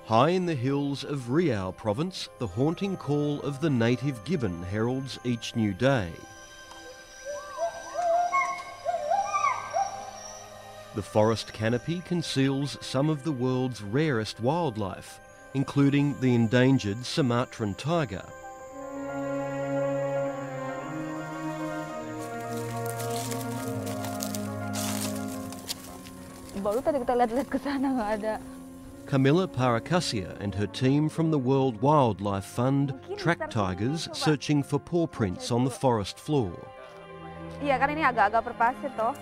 High in the hills of Riau province, the haunting call of the native gibbon heralds each new day. The forest canopy conceals some of the world's rarest wildlife, including the endangered Sumatran tiger. Baru tadi kita lihat-lihat ke sana nggak ada. Camilla Parakasia and her team from the World Wildlife Fund track tigers searching for paw prints on the forest floor. Iya kan ini agak-agak berpasir toh.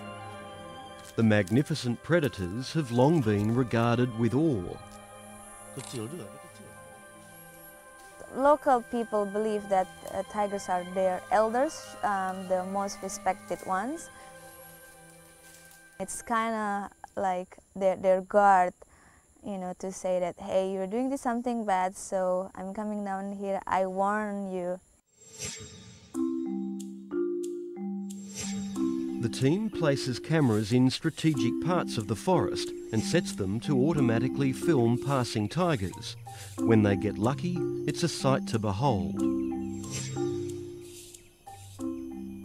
The magnificent predators have long been regarded with awe. Local people believe that tigers are their elders, the most respected ones. It's kind of like their guard, you know, to say that, hey, you're doing something bad, so I'm coming down here, I warn you. The team places cameras in strategic parts of the forest and sets them to automatically film passing tigers. When they get lucky, it's a sight to behold.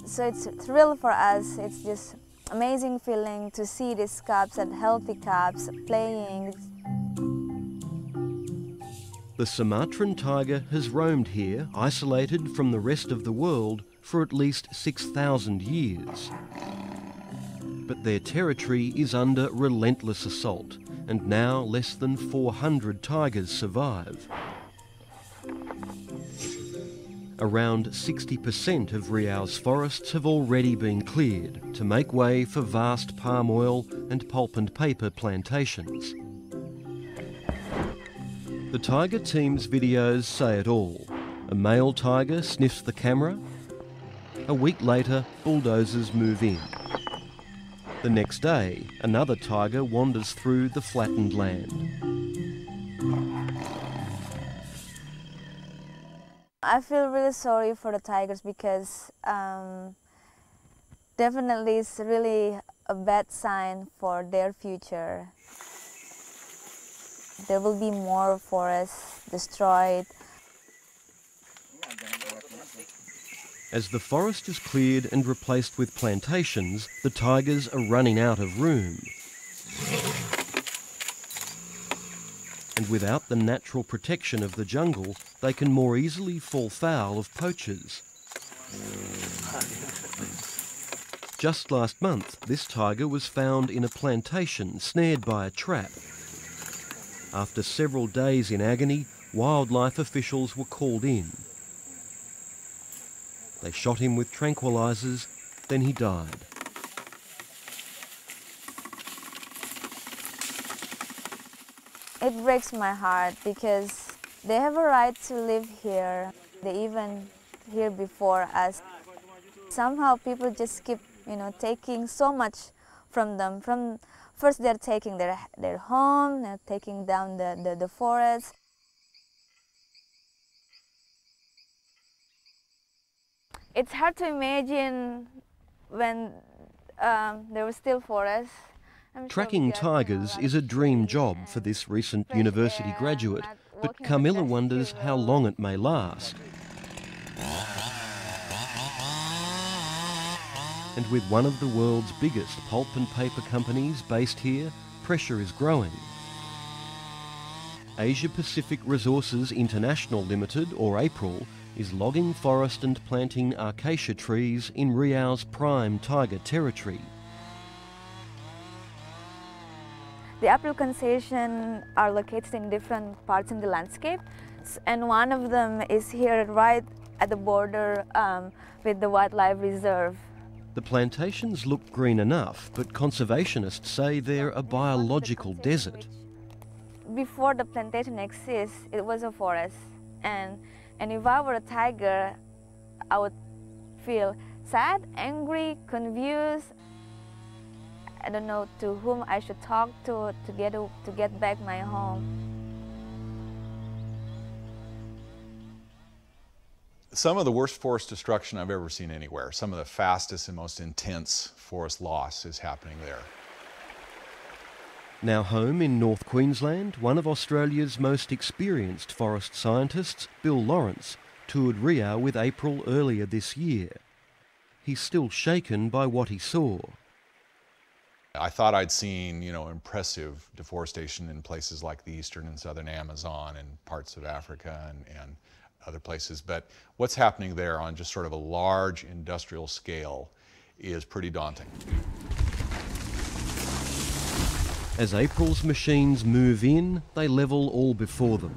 So it's a thrill for us. It's just amazing feeling to see these cubs and healthy cubs playing. The Sumatran tiger has roamed here, isolated from the rest of the world, for at least 6,000 years. But their territory is under relentless assault, and now less than 400 tigers survive. Around 60% of Riau's forests have already been cleared to make way for vast palm oil and pulp and paper plantations. The tiger team's videos say it all. A male tiger sniffs the camera. A week later, bulldozers move in. The next day, another tiger wanders through the flattened land. I feel really sorry for the tigers because definitely it's really a bad sign for their future. There will be more forests destroyed. As the forest is cleared and replaced with plantations, the tigers are running out of room. And without the natural protection of the jungle, they can more easily fall foul of poachers. Just last month, this tiger was found in a plantation snared by a trap. After several days in agony, wildlife officials were called in. They shot him with tranquilizers, then he died. It breaks my heart because they have a right to live here. They even here before us. Somehow people just keep, you know, taking so much from them. First they're taking their home, they're taking down the forest. It's hard to imagine when there was still forest. Tracking tigers is a dream job for this recent university graduate, but Camilla wonders how long it may last. And with one of the world's biggest pulp and paper companies based here, pressure is growing. Asia Pacific Resources International Limited, or APRIL, is logging forest and planting acacia trees in Riau's prime tiger territory. The APRIL concessions are located in different parts in the landscape, and one of them is here right at the border with the wildlife reserve. The plantations look green enough, but conservationists say they're a biological desert. Before the plantation exists, it was a forest, and if I were a tiger, I would feel sad, angry, confused. I don't know to whom I should talk to get back my home. Some of the worst forest destruction I've ever seen anywhere. Some of the fastest and most intense forest loss is happening there. Now home in North Queensland, one of Australia's most experienced forest scientists, Bill Laurance, toured Riau with April earlier this year. He's still shaken by what he saw. I thought I'd seen, impressive deforestation in places like the eastern and southern Amazon and parts of Africa and other places, but what's happening there on just sort of a large industrial scale is pretty daunting. As April's machines move in, they level all before them.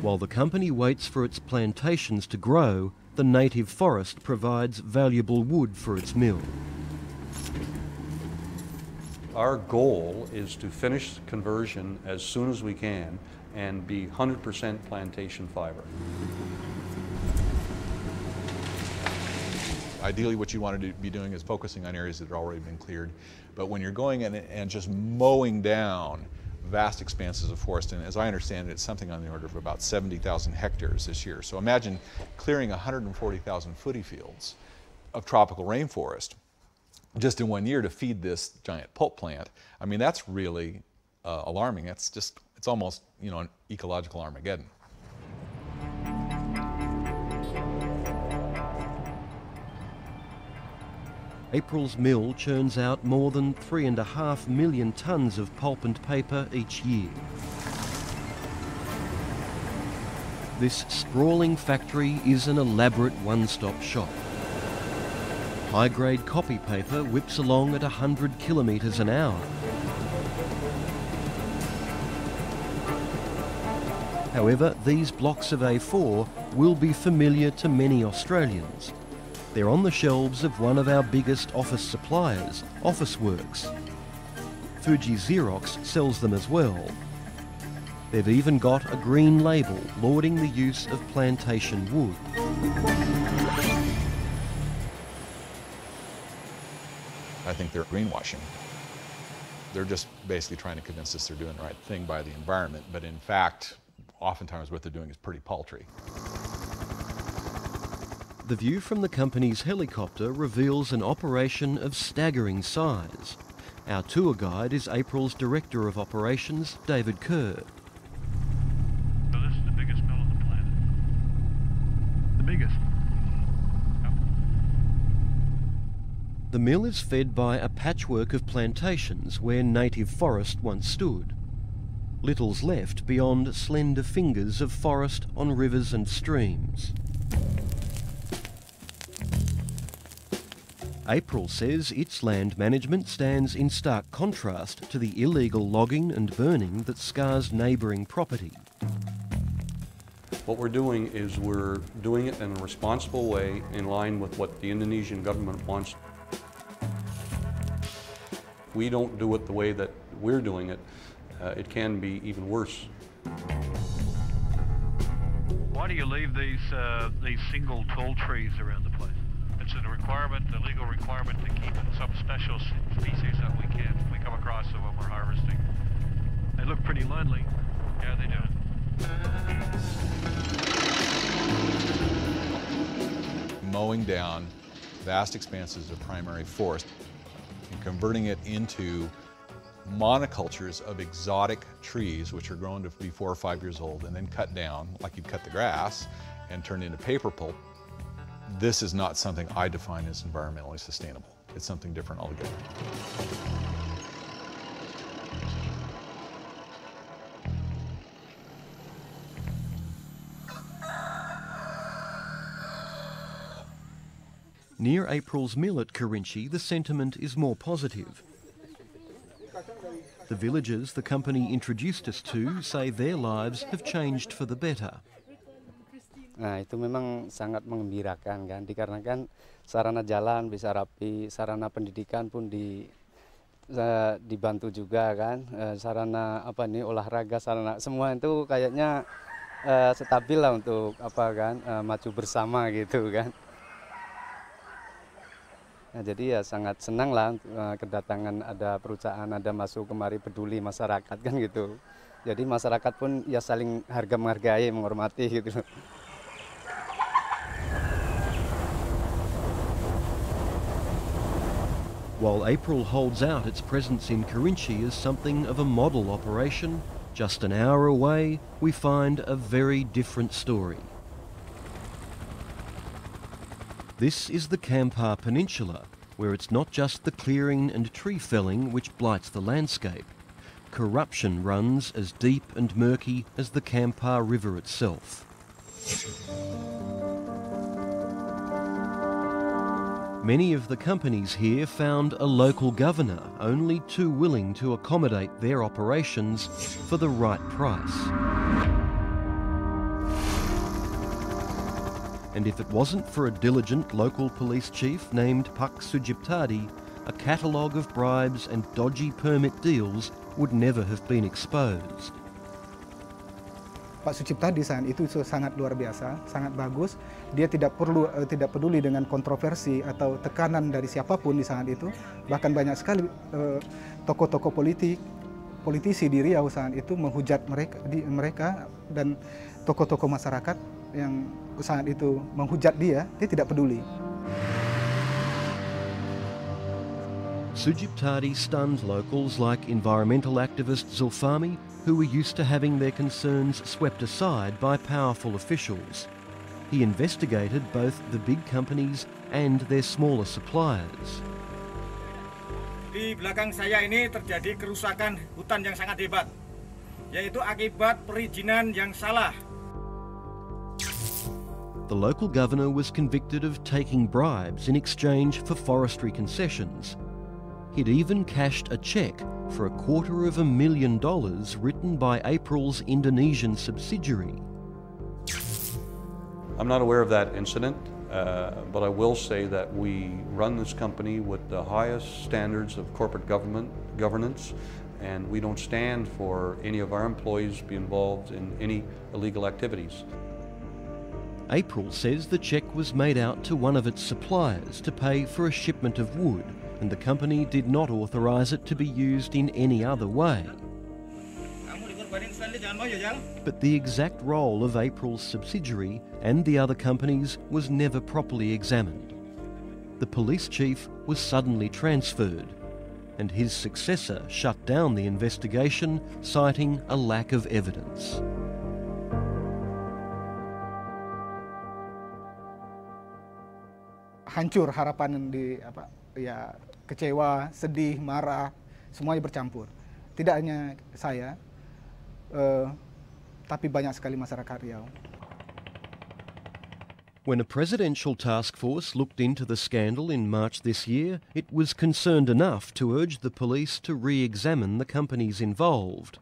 While the company waits for its plantations to grow, the native forest provides valuable wood for its mill. Our goal is to finish conversion as soon as we can and be 100% plantation fiber. Ideally, what you want to be doing is focusing on areas that have already been cleared. But when you're going in and just mowing down vast expanses of forest, and as I understand it, it's something on the order of about 70,000 hectares this year. So imagine clearing 140,000 footy fields of tropical rainforest just in 1 year to feed this giant pulp plant. I mean, that's really alarming. It's almost, an ecological Armageddon. April's mill churns out more than 3.5 million tonnes of pulp and paper each year. This sprawling factory is an elaborate one-stop shop. High-grade copy paper whips along at 100 kilometres an hour. However, these blocks of A4 will be familiar to many Australians. They're on the shelves of one of our biggest office suppliers, Officeworks. Fuji Xerox sells them as well. They've even got a green label lauding the use of plantation wood. I think they're greenwashing. They're just basically trying to convince us they're doing the right thing by the environment, but in fact, oftentimes what they're doing is pretty paltry. The view from the company's helicopter reveals an operation of staggering size. Our tour guide is April's Director of Operations, David Kerr. So this is the biggest mill on the planet. The biggest. Yep. The mill is fed by a patchwork of plantations where native forest once stood. Little's left beyond slender fingers of forest on rivers and streams. April says its land management stands in stark contrast to the illegal logging and burning that scars neighbouring property. What we're doing is we're doing it in a responsible way in line with what the Indonesian government wants. We don't do it the way that we're doing it. It can be even worse. Why do you leave these single tall trees around the place? It's a requirement, a legal requirement to keep in some special species that we come across them when we're harvesting. They look pretty lonely. Yeah, they do. Mowing down vast expanses of primary forest and converting it into monocultures of exotic trees, which are grown to be 4 or 5 years old and then cut down like you'd cut the grass and turned into paper pulp. This is not something I define as environmentally sustainable. It's something different altogether. Near April's mill at Kerinci, the sentiment is more positive. The villagers the company introduced us to say their lives have changed for the better. Nah, itu memang sangat menggembirakan kan, dikarenakan sarana jalan bisa rapi, sarana pendidikan pun dibantu juga kan, sarana olahraga, sarana semua itu kayaknya stabil lah untuk maju bersama gitu kan. Nah, jadi ya sangat senang lah kedatangan ada perusahaan, ada masuk kemari peduli masyarakat kan gitu. Jadi masyarakat pun ya saling harga menghargai, menghormati gitu. While April holds out its presence in Kerinci as something of a model operation, just an hour away we find a very different story. This is the Kampar Peninsula, where it's not just the clearing and tree felling which blights the landscape. Corruption runs as deep and murky as the Kampar River itself. Many of the companies here found a local governor only too willing to accommodate their operations for the right price. And if it wasn't for a diligent local police chief named Pak Sujiptadi, a catalogue of bribes and dodgy permit deals would never have been exposed. Pak Sujiptadi saat itu sangat luar biasa, sangat bagus. Dia tidak peduli dengan kontroversi atau tekanan dari siapapun di saat itu. Bahkan banyak sekali tokoh-tokoh politisi di Riau saat itu menghujat mereka dan tokoh-tokoh masyarakat yang saat itu menghujat dia tidak peduli. Sujiptadi stunned locals like environmental activist Zulfami, who were used to having their concerns swept aside by powerful officials. He investigated both the big companies and their smaller suppliers. Di belakang saya ini terjadi kerusakan hutan yang sangat hebat, yaitu akibat perizinan yang salah. The local governor was convicted of taking bribes in exchange for forestry concessions. He'd even cashed a cheque for $250,000 written by April's Indonesian subsidiary. I'm not aware of that incident, but I will say that we run this company with the highest standards of corporate governance, and we don't stand for any of our employees to be involved in any illegal activities. April says the cheque was made out to one of its suppliers to pay for a shipment of wood, and the company did not authorise it to be used in any other way. But the exact role of April's subsidiary and the other companies was never properly examined. The police chief was suddenly transferred, and his successor shut down the investigation, citing a lack of evidence. Hancur harapan kecewa, sedih, marah, semuanya bercampur. Tidak hanya saya, tapi banyak sekali masyarakat Riau. When a presidential task force looked into the scandal in March this year, it was concerned enough to urge the police to re-examine the companies involved.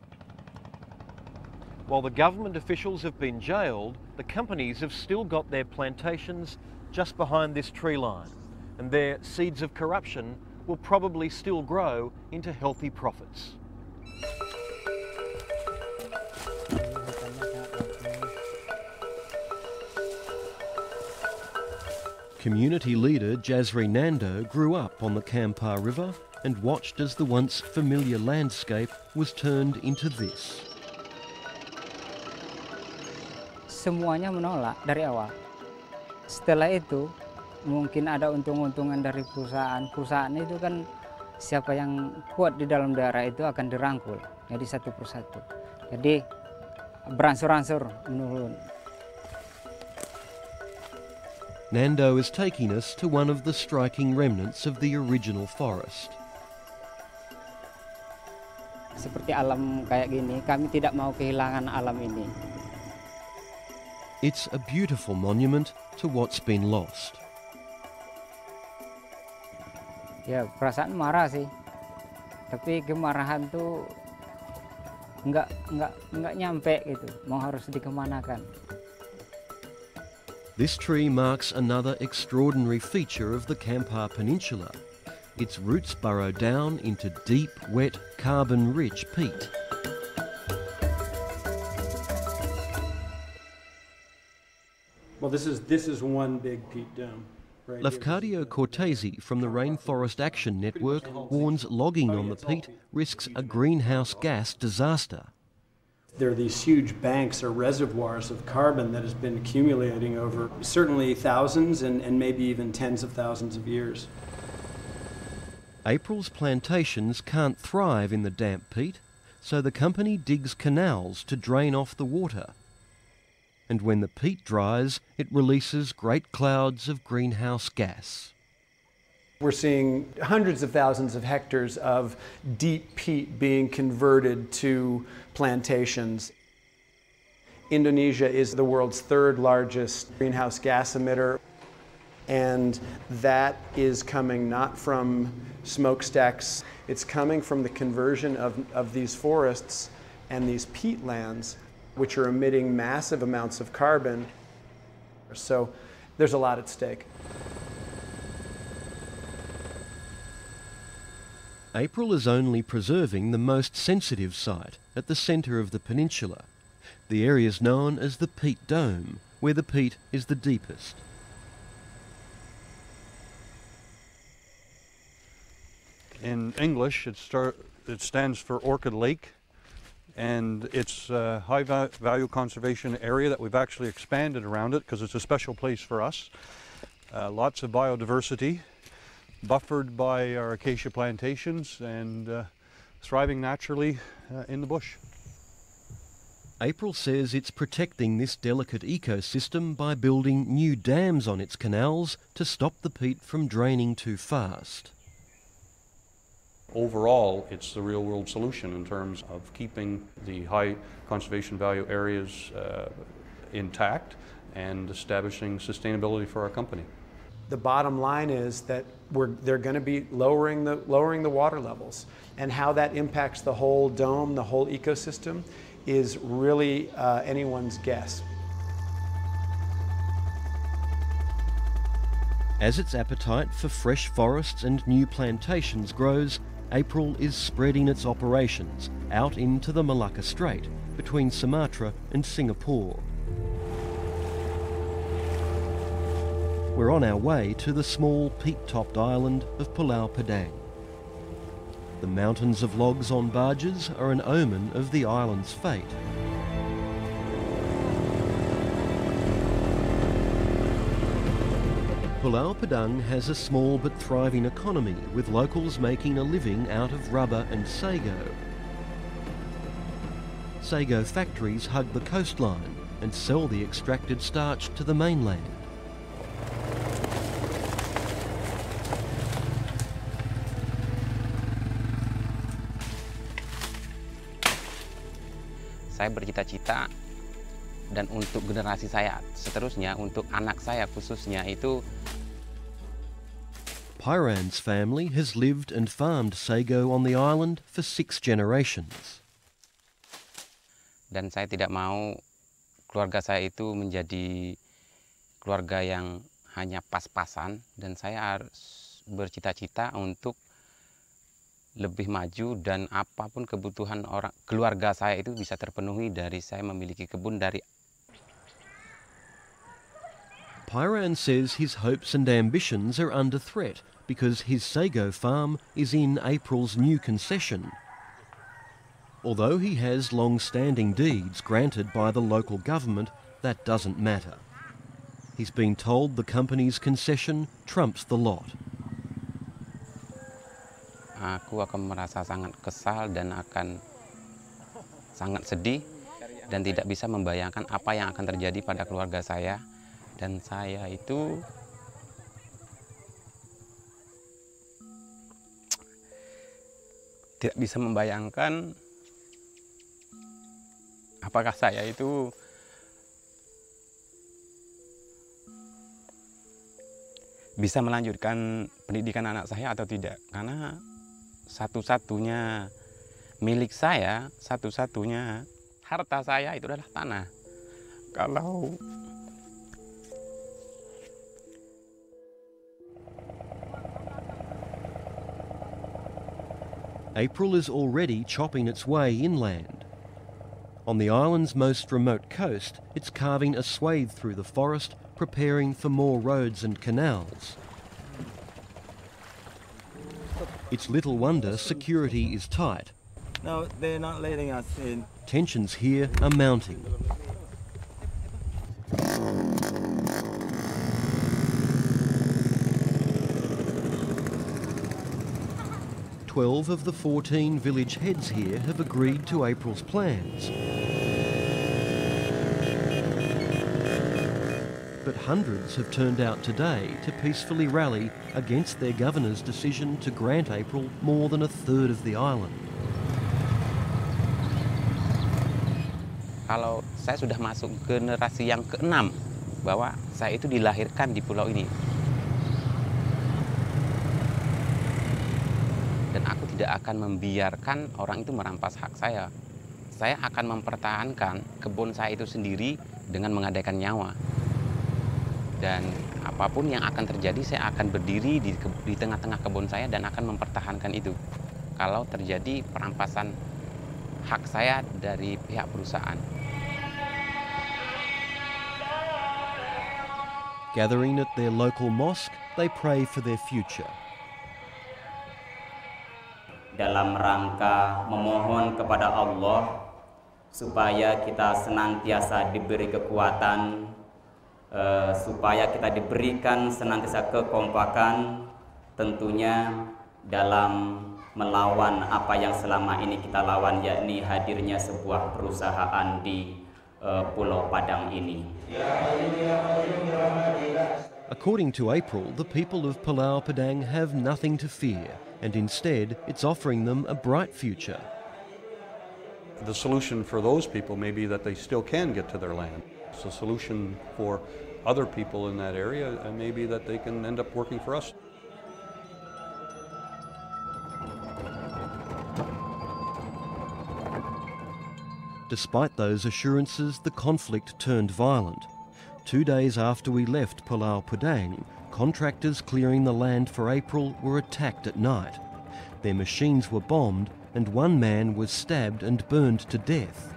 While the government officials have been jailed, the companies have still got their plantations just behind this tree line, and their seeds of corruption will probably still grow into healthy profits. Community leader Jasri Nando grew up on the Kampar River and watched as the once familiar landscape was turned into this. Semuanya menolak dari awal. Setelah itu mungkin ada untung-untungan dari perusahaan itu kan siapa yang kuat di dalam daerah itu akan dirangkul jadi satu persatu, jadi beransur-ansur menurun. Nando is taking us to one of the striking remnants of the original forest. Seperti alam kayak gini, kami tidak mau kehilangan alam ini. It's a beautiful monument to what's been lost. Ya, perasaan marah sih. Tapi kemarahan tuh nggak nyampe gitu. Mau harus dikemanakan. This tree marks another extraordinary feature of the Kampar Peninsula. Its roots burrow down into deep, wet, carbon-rich peat. Well, this is one big peat dome. Right. Lafcadio Cortesi from the Rainforest Action Network warns logging on the peat risks a greenhouse gas disaster. There are these huge banks or reservoirs of carbon that has been accumulating over certainly thousands and maybe even tens of thousands of years. April's plantations can't thrive in the damp peat, so the company digs canals to drain off the water. And when the peat dries, it releases great clouds of greenhouse gas. We're seeing hundreds of thousands of hectares of deep peat being converted to plantations. Indonesia is the world's third largest greenhouse gas emitter, and that is coming not from smokestacks, it's coming from the conversion of these forests and these peatlands, which are emitting massive amounts of carbon. So there's a lot at stake. April is only preserving the most sensitive site at the centre of the peninsula. The area is known as the peat dome, where the peat is the deepest. In English, it stands for Orchid Lake, and it's a high value conservation area that we've actually expanded around it because it's a special place for us. Lots of biodiversity, buffered by our acacia plantations and thriving naturally in the bush. April says it's protecting this delicate ecosystem by building new dams on its canals to stop the peat from draining too fast. Overall, it's the real-world solution in terms of keeping the high conservation value areas intact and establishing sustainability for our company. The bottom line is that they're going to be lowering the water levels, and how that impacts the whole dome, the whole ecosystem, is really anyone's guess. As its appetite for fresh forests and new plantations grows, April is spreading its operations out into the Malacca Strait between Sumatra and Singapore. We're on our way to the small peat-topped island of Pulau Padang. The mountains of logs on barges are an omen of the island's fate. Pulau Padang has a small but thriving economy, with locals making a living out of rubber and sago. Sago factories hug the coastline and sell the extracted starch to the mainland. Saya bercita-cita, dan untuk generasi saya seterusnya, untuk anak saya khususnya itu. Pairan's family has lived and farmed sago on the island for 6 generations. Dan saya tidak mau keluarga saya itu menjadi keluarga yang hanya pas-pasan, dan saya harus bercita-cita untuk lebih maju, dan apapun kebutuhan keluarga saya itu bisa terpenuhi dari saya memiliki kebun dari. Pairan says his hopes and ambitions are under threat because his sago farm is in April's new concession. Although he has long-standing deeds granted by the local government, that doesn't matter. He's been told the company's concession trumps the lot. Aku akan merasa sangat kesal dan akan sangat sedih dan tidak bisa membayangkan apa yang akan terjadi pada keluarga saya. Dan saya itu tidak bisa membayangkan apakah saya itu bisa melanjutkan pendidikan anak saya atau tidak, karena satu-satunya milik saya, satu-satunya harta saya itu adalah tanah. Kalau April is already chopping its way inland. On the island's most remote coast, it's carving a swathe through the forest, preparing for more roads and canals. It's little wonder security is tight. No, they're not letting us in. Tensions here are mounting. 12 of the 14 village heads here have agreed to April's plans. But hundreds have turned out today to peacefully rally against their governor's decision to grant April more than a third of the island. Kalau saya sudah masuk generasi yang ke-6 bahwa saya itu dilahirkan di pulau ini. Dan aku tidak akan membiarkan orang itu merampas hak saya. Saya akan mempertahankan kebun saya itu sendiri dengan menggadaikan nyawa. Dan apapun yang akan terjadi, saya akan berdiri di tengah-tengah kebun saya dan akan mempertahankan itu. Kalau terjadi perampasan hak saya dari pihak perusahaan. Gathering at their local mosque, they pray for their future. Dalam rangka memohon kepada Allah supaya kita senantiasa diberi kekuatan, supaya kita diberikan senantiasa kekompakan, tentunya dalam melawan apa yang selama ini kita lawan, yakni hadirnya sebuah perusahaan di Pulau Padang ini. According to April, the people of Pulau Padang have nothing to fear, and instead it's offering them a bright future. The solution for those people may be that they still can get to their land. It's a solution for other people in that area, and maybe that they can end up working for us. Despite those assurances, the conflict turned violent. 2 days after we left Pulau Padang, contractors clearing the land for April were attacked at night. Their machines were bombed and one man was stabbed and burned to death.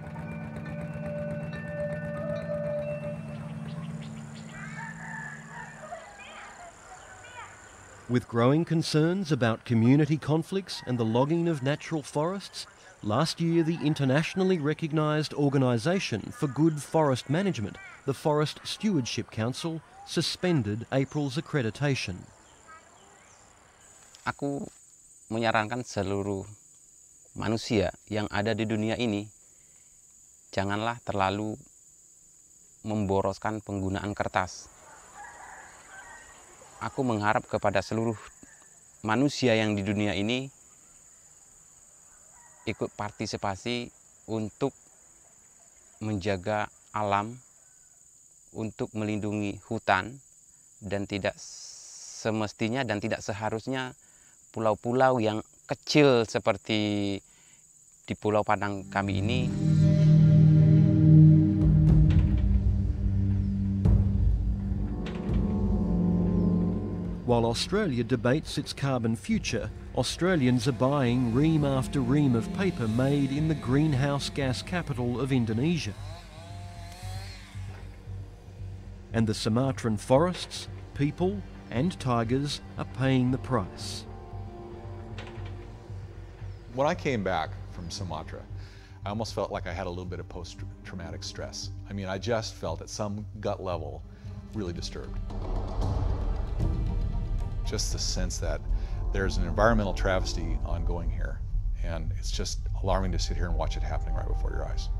With growing concerns about community conflicts and the logging of natural forests, last year the internationally recognised Organisation for Good Forest Management, the Forest Stewardship Council, suspended April's accreditation. Aku menyarankan seluruh manusia yang ada di dunia ini, janganlah terlalu memboroskan penggunaan kertas. Aku mengharap kepada seluruh manusia yang di dunia ini ikut partisipasi untuk menjaga alam, untuk melindungi hutan, dan tidak semestinya dan tidak seharusnya pulau-pulau yang kecil seperti di Pulau Padang kami ini. While Australia debates its carbon future, Australians are buying ream after ream of paper made in the greenhouse gas capital of Indonesia. And the Sumatran forests, people and tigers are paying the price. When I came back from Sumatra, I almost felt like I had a little bit of post-traumatic stress. I mean, I just felt at some gut level really disturbed. Just the sense that there's an environmental travesty ongoing here, and it's just alarming to sit here and watch it happening right before your eyes.